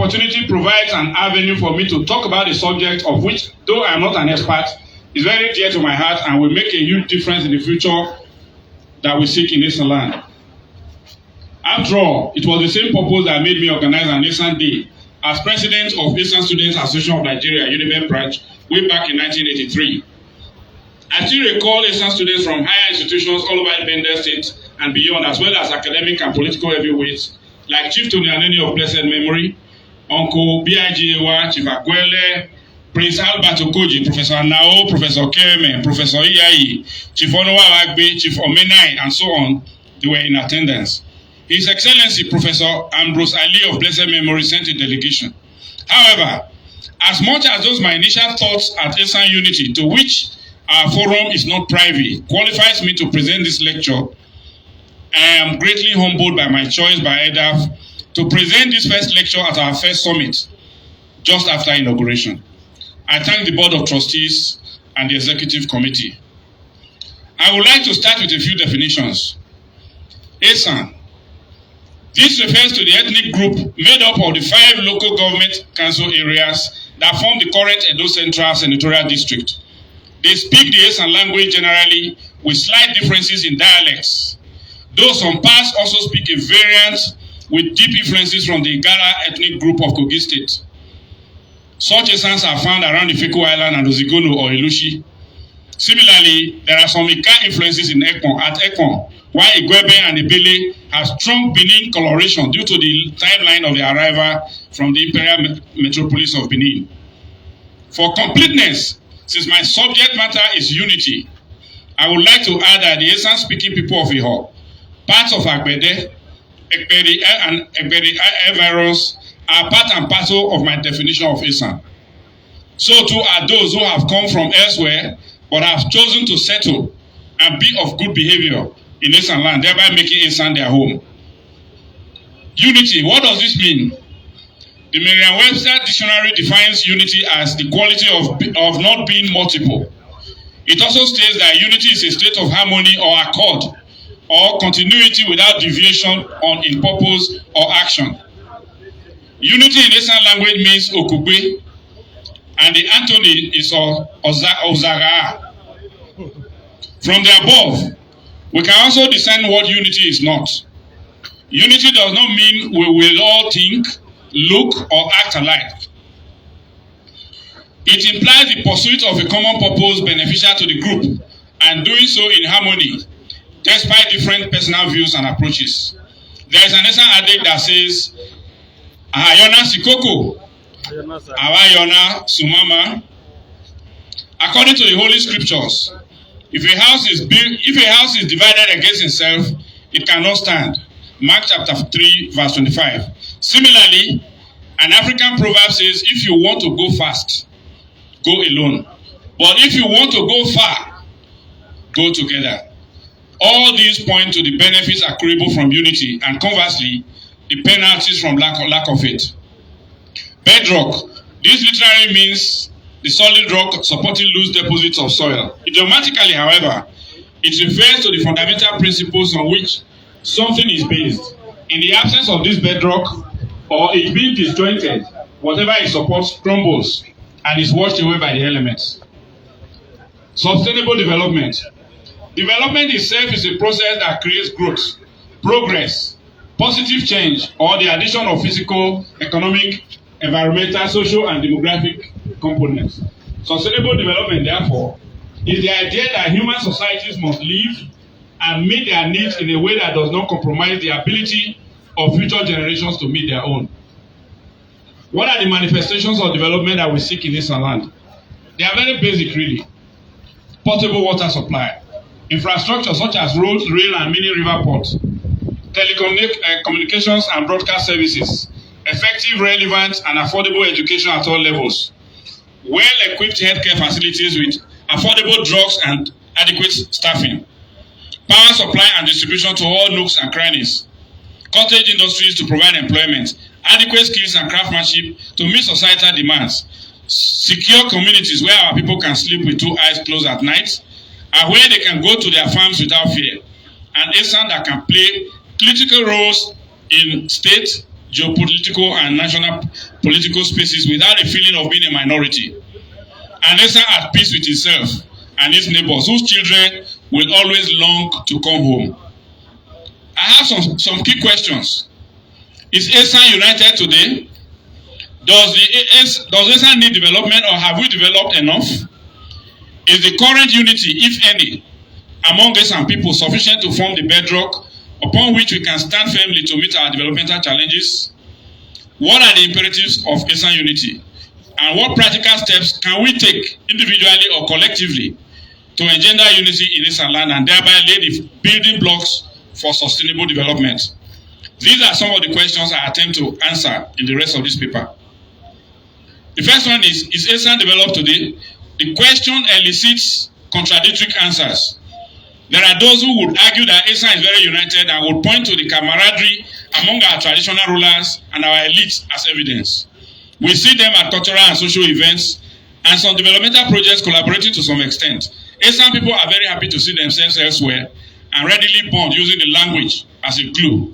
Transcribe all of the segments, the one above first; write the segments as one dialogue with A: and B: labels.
A: opportunity provides an avenue for me to talk about a subject of which, though I am not an expert, is very dear to my heart and will make a huge difference in the future that we seek in Esan land. After all, it was the same purpose that made me organize an Esan Day as president of Esan Students Association of Nigeria, Uromi branch, way back in 1983. I still recall Esan students from higher institutions all over Bender State and beyond, as well as academic and political heavyweights, like Chief Tony Aneni of blessed memory, Uncle B.I.G.A.W.A., Chief Akwele, Prince Albert Okoji, Professor Nao, Professor Keme, Professor Iyayi, Chief Onowa Agbe, Chief Omenai, and so on. They were in attendance. His Excellency Professor Ambrose Ali of blessed memory sent a delegation. However, as much as those my initial thoughts at Esan Unity, to which our forum is not private, qualifies me to present this lecture, I am greatly humbled by my choice by EDAF to present this first lecture at our first summit just after inauguration. I thank the Board of Trustees and the Executive Committee. I would like to start with a few definitions. Esan. This refers to the ethnic group made up of the 5 local government council areas that form the current Edo Central Senatorial District. They speak the Esan language generally with slight differences in dialects, though some parts also speak a variant with deep influences from the Igala ethnic group of Kogi State. Such Esans are found around the Ifeko Island and Ozigolo or Ilushi. Similarly, there are some Ika influences in Ekpon, while Igwebe and Ebele have strong Benin coloration due to the timeline of their arrival from the imperial metropolis of Benin. For completeness, since my subject matter is unity, I would like to add that the Esan-speaking people of Iho, parts of Agbede, Ekperi, and Ekperi Everos are part and parcel of my definition of Esan. So too are those who have come from elsewhere but have chosen to settle and be of good behavior in Esan land, thereby making Esan their home. Unity, what does this mean? The Merriam-Webster dictionary defines unity as the quality of not being multiple. It also states that unity is a state of harmony or accord, or continuity without deviation in purpose or action. Unity in Esan language means Okugbe, and the antony is Ozara. From the above, we can also discern what unity is not. Unity does not mean we will all think, look, or act alike. It implies the pursuit of a common purpose beneficial to the group, and doing so in harmony, despite different personal views and approaches. There is an Esan adage that says, Ahayona Sikoko, Awayona Sumama. According to the Holy Scriptures, if a house is divided against itself, it cannot stand. Mark chapter 3, verse 25. Similarly, an African proverb says, if you want to go fast, go alone. But if you want to go far, go together. All these point to the benefits accruable from unity, and conversely, the penalties from lack of it. Bedrock. This literally means the solid rock supporting loose deposits of soil. Idiomatically, however, it refers to the fundamental principles on which something is based. In the absence of this bedrock, or it being disjointed, whatever it supports crumbles and is washed away by the elements. Sustainable development. Development itself is a process that creates growth, progress, positive change, or the addition of physical, economic, environmental, social, and demographic components. Sustainable development, therefore, is the idea that human societies must live and meet their needs in a way that does not compromise the ability of future generations to meet their own. What are the manifestations of development that we seek in Esan land? They are very basic, really. Potable water supply, infrastructure such as roads, rail, and mini river ports, telecommunications and broadcast services, effective, relevant, and affordable education at all levels, well-equipped healthcare facilities with affordable drugs and adequate staffing, power supply and distribution to all nooks and crannies, cottage industries to provide employment, adequate skills and craftsmanship to meet societal demands, secure communities where our people can sleep with 2 eyes closed at night, and where they can go to their farms without fear, and Esan that can play critical roles in state, geopolitical and national political spaces without a feeling of being a minority. And Esan at peace with itself and its neighbors, whose children will always long to come home. I have some key questions. Is Esan united today? Does Esan need development, or have we developed enough? Is the current unity, if any, among Esan people sufficient to form the bedrock upon which we can stand firmly to meet our developmental challenges? What are the imperatives of Esan unity? And what practical steps can we take individually or collectively to engender unity in Esan land and thereby lay the building blocks for sustainable development? These are some of the questions I attempt to answer in the rest of this paper. The first one is Esan developed today? The question elicits contradictory answers. There are those who would argue that Esan is very united and would point to the camaraderie among our traditional rulers and our elites as evidence. We see them at cultural and social events and some developmental projects collaborating to some extent. Esan people are very happy to see themselves elsewhere and readily bond using the language as a glue.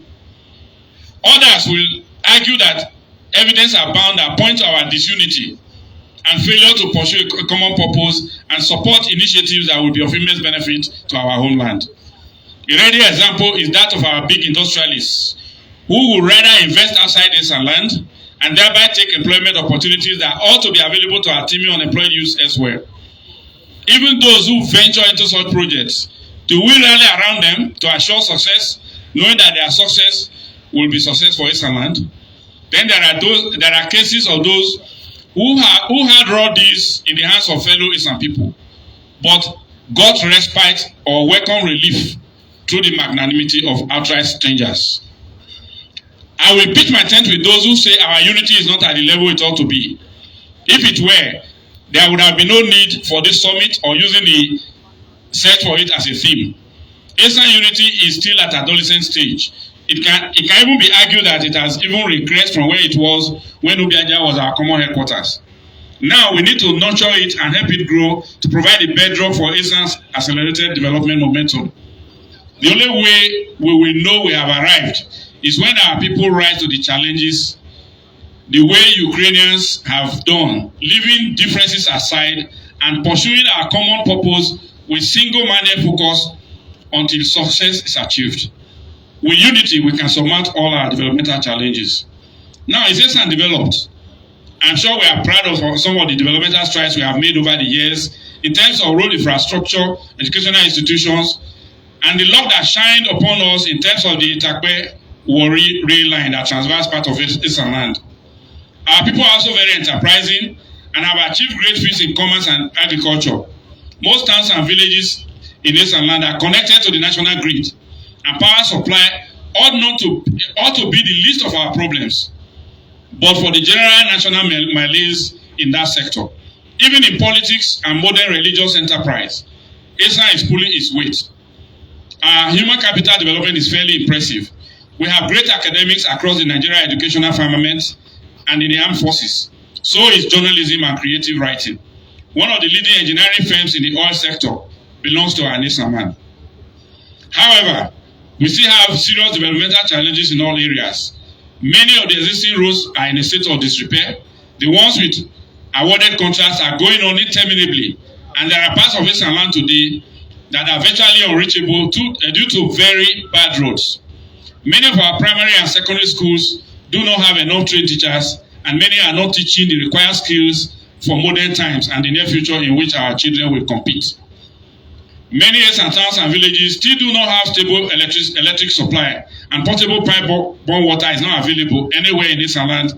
A: Others will argue that evidence abound that point to our disunity and failure to pursue a common purpose and support initiatives that will be of immense benefit to our homeland. A ready example is that of our big industrialists, who would rather invest outside Esan land and thereby take employment opportunities that ought to be available to our teeming unemployed youth elsewhere. Even those who venture into such projects, do we rally around them to assure success, knowing that their success will be success for Esan land? Then there are cases of those who had raw deals in the hands of fellow Esan people, but got respite or welcome relief through the magnanimity of outright strangers. I will pitch my tent with those who say our unity is not at the level it ought to be. If it were, there would have been no need for this summit or using the search for it as a theme. Esan unity is still at adolescent stage. It can even be argued that it has even regressed from where it was when Ubiaja was our common headquarters. Now we need to nurture it and help it grow to provide a bedrock for Esan's accelerated development momentum. The only way we will know we have arrived is when our people rise to the challenges the way Ukrainians have done, leaving differences aside and pursuing our common purpose with single-minded focus until success is achieved. With unity, we can surmount all our developmental challenges. Now, is Esan developed? I'm sure we are proud of some of the developmental strides we have made over the years in terms of road infrastructure, educational institutions, and the luck that shined upon us in terms of the Itakpe-Warri rail line that traverses part of Esan land. Our people are also very enterprising and have achieved great feats in commerce and agriculture. Most towns and villages in Esan land are connected to the national grid, and power supply ought to be the least of our problems. But for the general national malaise in that sector, even in politics and modern religious enterprise, Esan is pulling its weight. Our human capital development is fairly impressive. We have great academics across the Nigerian educational firmament and in the armed forces. So is journalism and creative writing. One of the leading engineering firms in the oil sector belongs to our Esan man. However, we still have serious developmental challenges in all areas. Many of the existing roads are in a state of disrepair. The ones with awarded contracts are going on interminably, and there are parts of Esan land today that are virtually unreachable due to very bad roads. Many of our primary and secondary schools do not have enough trained teachers, and many are not teaching the required skills for modern times and the near future in which our children will compete. Many Esan towns and villages still do not have stable electric supply, and portable pipe-borne water is not available anywhere in Esan land,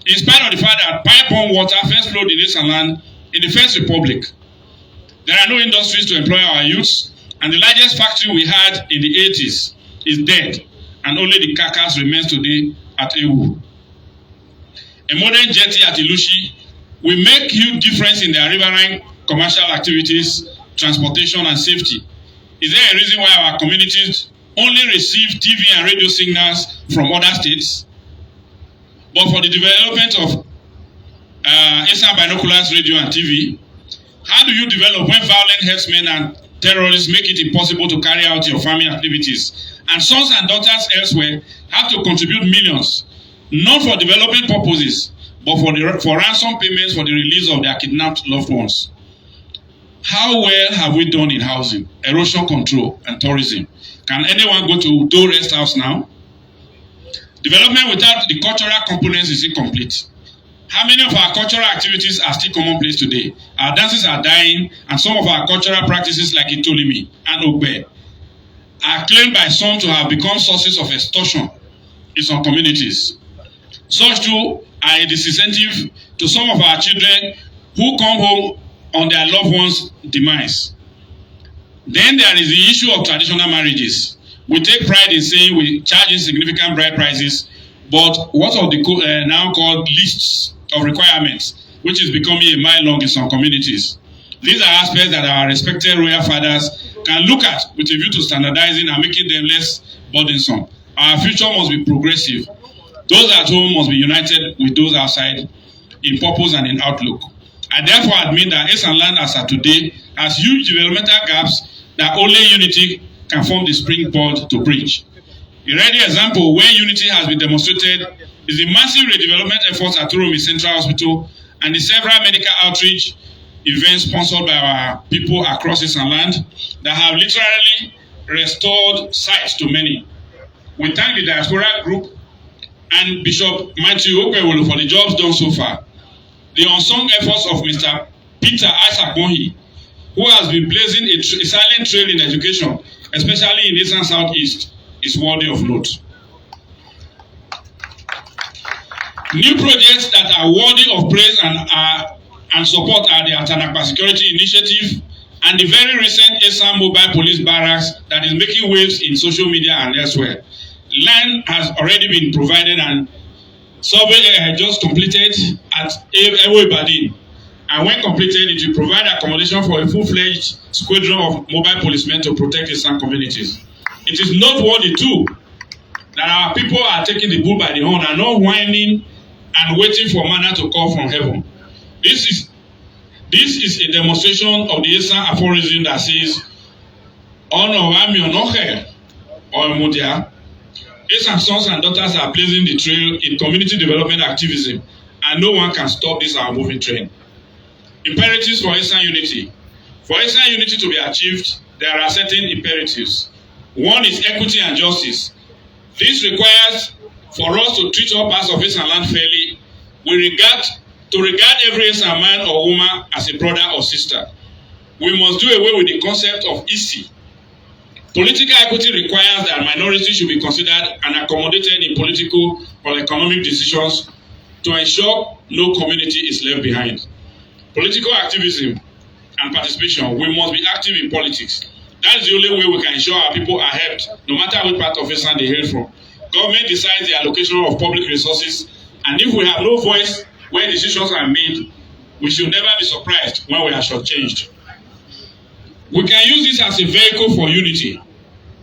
A: in spite of the fact that pipe-borne water first flowed in Esan land in the First Republic. There are no industries to employ our youths, and the largest factory we had in the 80s is dead, and only the carcass remains today at Ewu. A modern jetty at Ilushi will make huge difference in the riverine commercial activities, transportation, and safety. Is there a reason why our communities only receive TV and radio signals from other states? But for the development of Esan binoculars, radio, and TV, how do you develop when violent herdsmen and terrorists make it impossible to carry out your farming activities, and sons and daughters elsewhere have to contribute millions not for development purposes, but for ransom payments for the release of their kidnapped loved ones. How well have we done in housing, erosion control, and tourism? Can anyone go to Do Rest House now? Development without the cultural components is incomplete. How many of our cultural activities are still commonplace today? Our dances are dying, and some of our cultural practices like Itolimi and Ogbe are claimed by some to have become sources of extortion in some communities. Such too are a disincentive to some of our children who come home on their loved ones' demise. Then there is the issue of traditional marriages. We take pride in saying we charge significant bride prices, but what of the now called lists of requirements, which is becoming a mile long in some communities? These are aspects that our respected royal fathers can look at with a view to standardizing and making them less burdensome. Our future must be progressive. Those at home must be united with those outside in purpose and in outlook. I therefore admit that Esan land as of today has huge developmental gaps that only unity can form the springboard to bridge. A ready example where unity has been demonstrated is the massive redevelopment efforts at Uromi Central Hospital and the several medical outreach events sponsored by our people across Esan land that have literally restored sight to many. We thank the diaspora group and Bishop Matthew Okwewolo for the jobs done so far. The unsung efforts of Mr. Peter Isaac Mohi, who has been blazing a silent trail in education, especially in Eastern Southeast, is worthy of note. New projects that are worthy of praise and support are the Atanakpa Security Initiative and the very recent Esan Mobile Police Barracks that is making waves in social media and elsewhere. Land has already been provided and survey just completed at Ewo Ibadan. And when completed, it will provide accommodation for a full-fledged squadron of mobile policemen to protect Esan communities. It is noteworthy too that our people are taking the bull by the horn and not whining and waiting for manna to come from heaven. This is a demonstration of the Esan aphorism that says, "Honor Wami Onoche or Mudia." Esan sons and daughters are blazing the trail in community development activism, and no one can stop this our moving train. Imperatives for Esan unity. For Esan unity to be achieved, there are certain imperatives. One is equity and justice. This requires for us to treat all parts of Esan land fairly. To regard every Esan man or woman as a brother or sister. We must do away with the concept of EC. Political equity requires that minorities should be considered and accommodated in political or economic decisions to ensure no community is left behind. Political activism and participation, we must be active in politics. That is the only way we can ensure our people are helped, no matter which part of Esan they hail from. Government decides the allocation of public resources, and if we have no voice when decisions are made, we should never be surprised when we are shortchanged. We can use this as a vehicle for unity.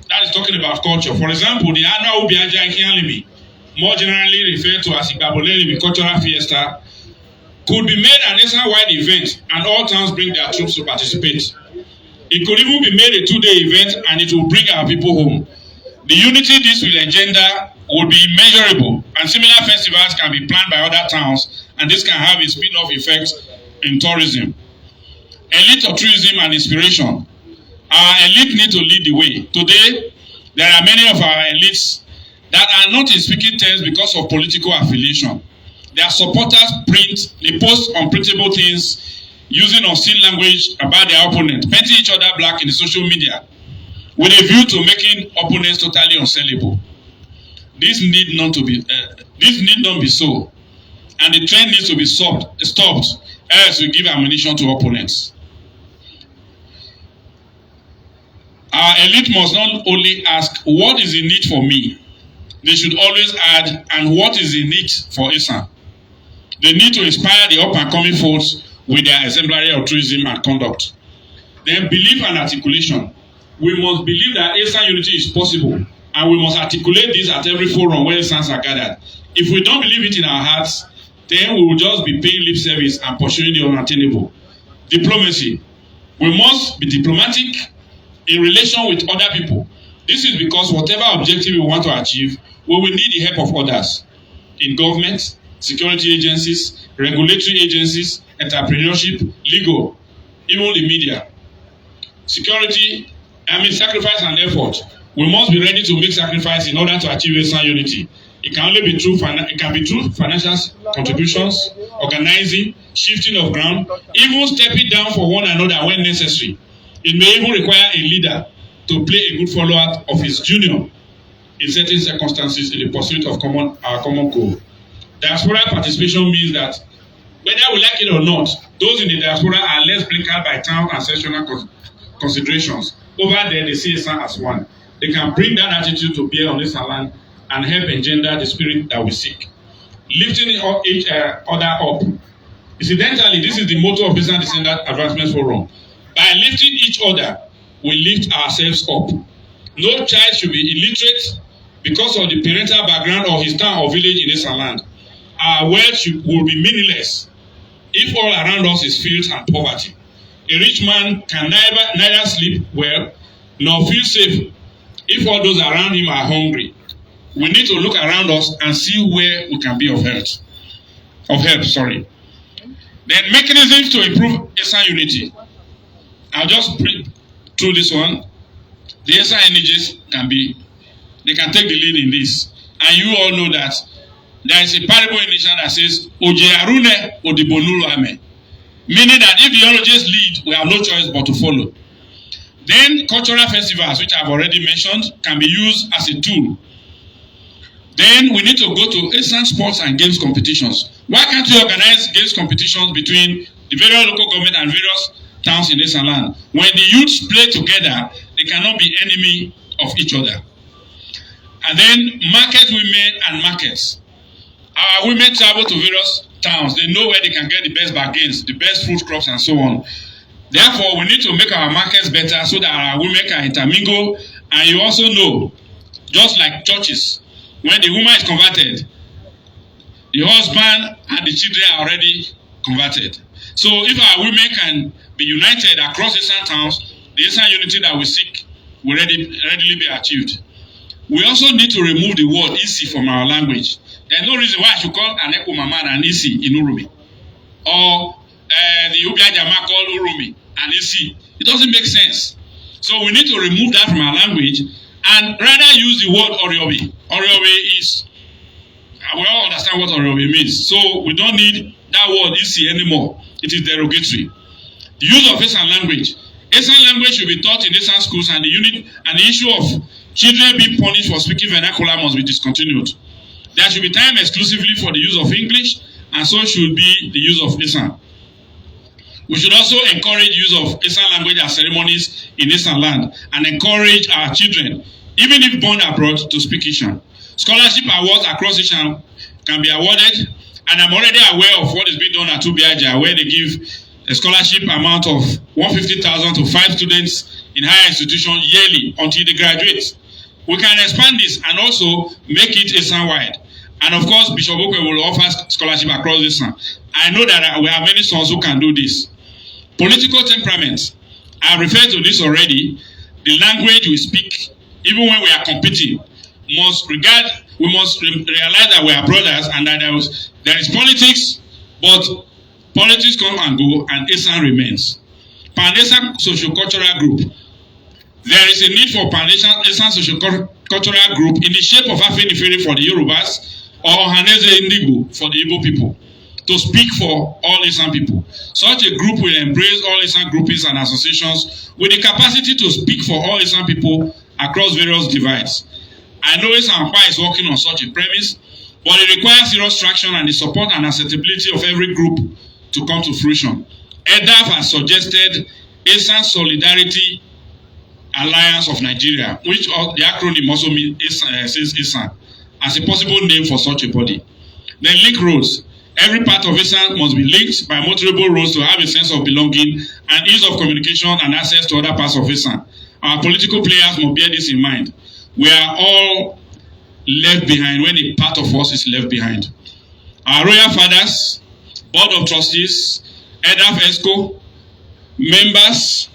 A: That is talking about culture. For example, the annual Ubiaja Ikianlimi, more generally referred to as Igbabolelimi Cultural Fiesta, could be made an Esan-wide event and all towns bring their troops to participate. It could even be made a 2-day event and it will bring our people home. The unity this will engender will be measurable, and similar festivals can be planned by other towns, and this can have a spin-off effect in tourism. Elite of tourism and inspiration. Our elite need to lead the way. Today, there are many of our elites that are not in speaking terms because of political affiliation. Their supporters they post unprintable things using obscene language about their opponent, painting each other black in the social media, with a view to making opponents totally unsellable. This need not be so, and the trend needs to be stopped, else we give ammunition to opponents. Our elite must not only ask, what is in need for me? They should always add, and what is in need for Esan? They need to inspire the up-and-coming folks with their exemplary altruism and conduct. Then belief and articulation. We must believe that Esan unity is possible, and we must articulate this at every forum where Esans are gathered. If we don't believe it in our hearts, then we will just be paying lip service and pursuing the unattainable. Diplomacy. We must be diplomatic in relation with other people. This is because whatever objective we want to achieve, we will need the help of others. in government, security agencies, regulatory agencies, entrepreneurship, legal, even the media. Sacrifice and effort. We must be ready to make sacrifice in order to achieve Esan unity. It can only be through financial contributions, organizing, shifting of ground, even stepping down for one another when necessary. It may even require a leader to play a good follower of his junior in certain circumstances in the pursuit of our common goal. Diaspora participation means that whether we like it or not, those in the diaspora are less blinkered by town and sectional considerations. Over there, they see Esan as one. They can bring that attitude to bear on Esan land and help engender the spirit that we seek. Lifting each other up. Incidentally, this is the motto of Esan Descendant Advancement Forum. By lifting each other, we lift ourselves up. No child should be illiterate because of the parental background of his town or village in Esan land. Our wealth will be meaningless if all around us is filth and poverty. A rich man can neither sleep well nor feel safe if all those around him are hungry. We need to look around us and see where we can be of help. Then mechanisms to improve Esan unity. I'll just bring through this one. The Esan energies they can take the lead in this. And you all know that there is a parable in Esan that says, Oje Arune Odibonuru Ame. Meaning that if the theologians lead, we have no choice but to follow. Then cultural festivals, which I've already mentioned, can be used as a tool. Then we need to go to Esan sports and games competitions. Why can't we organize games competitions between the various local government and various towns in Esan land? When the youths play together, they cannot be enemy of each other. And then market women and markets. Our women travel to various towns. They know where they can get the best bargains, the best food crops, and so on. Therefore, we need to make our markets better so that our women can intermingle. And you also know, just like churches, when the woman is converted, the husband and the children are already converted. So if our women can be united across Esan towns, the Esan unity that we seek will readily be achieved. We also need to remove the word isi from our language. There's no reason why I should call an Eko Mama an isi in Uromi. Or the Ubia Jama called Uromi an isi. It doesn't make sense. So we need to remove that from our language and rather use the word Oriobi. Oriobi is, we all understand what Oriobi means. So we don't need that word isi anymore. It is derogatory. The use of Esan language. Esan language should be taught in Esan schools, and the issue of children being punished for speaking vernacular must be discontinued. There should be time exclusively for the use of English, and so should be the use of Esan. We should also encourage use of Esan language as ceremonies in Esan land and encourage our children, even if born abroad, to speak Esan. Scholarship awards across Esan can be awarded, and I'm already aware of what is being done at Ubiaja, where they give a scholarship amount of 150,000 to 5 students in higher institutions yearly until they graduate. We can expand this and also make it Esan-wide. And of course, Bishop Okwe will offer scholarship across Esan. I know that we have many sons who can do this. Political temperament. I referred to this already. The language we speak, even when we are competing, we must realize that we are brothers and that there is politics, but politics come and go and Esan remains. Pan-Esan socio-cultural group. There is a need for Pan-Esan socio-cultural group in the shape of Afenifere for the Yorubas or Ohaneze Indigo for the Igbo people to speak for all Esan people. Such a group will embrace all Esan groupings and associations with the capacity to speak for all Esan people across various divides. I know Esan is working on such a premise, but it requires serious traction and the support and acceptability of every group to come to fruition. EDAF has suggested Esan Solidarity Alliance of Nigeria, which the acronym also says Esan, as a possible name for such a body. Then link roads. Every part of Esan must be linked by motorable roads to have a sense of belonging and ease of communication and access to other parts of Esan. Our political players must bear this in mind. We are all left behind when a part of us is left behind. Our royal fathers, board of trustees, EDAF ESCO, members,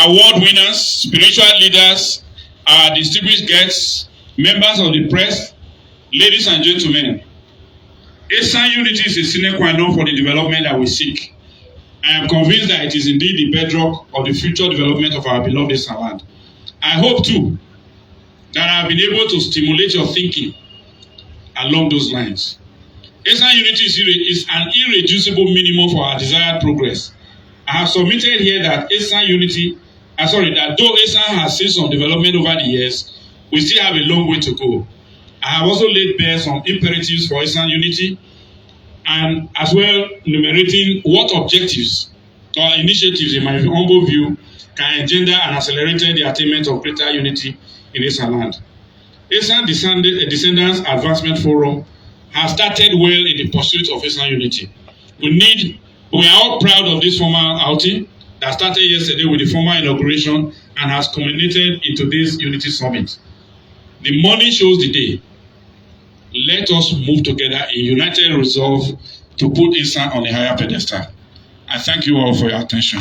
A: award winners, spiritual leaders, our distinguished guests, members of the press, ladies and gentlemen, Esan unity is a sine qua non for the development that we seek. I am convinced that it is indeed the bedrock of the future development of our beloved Esan land. I hope too that I have been able to stimulate your thinking along those lines. Esan unity is an irreducible minimum for our desired progress. I have submitted here that that though Esan has seen some development over the years, we still have a long way to go. I have also laid bare some imperatives for Esan unity and as well enumerating what objectives or initiatives, in my humble view, can engender and accelerate the attainment of greater unity in Esan land. Esan Descendants Advancement Forum has started well in the pursuit of Esan unity. We are all proud of this formal outing that started yesterday with the formal inauguration and has culminated in today's Unity Summit. The morning shows the day. Let us move together in united resolve to put Esan on a higher pedestal. I thank you all for your attention.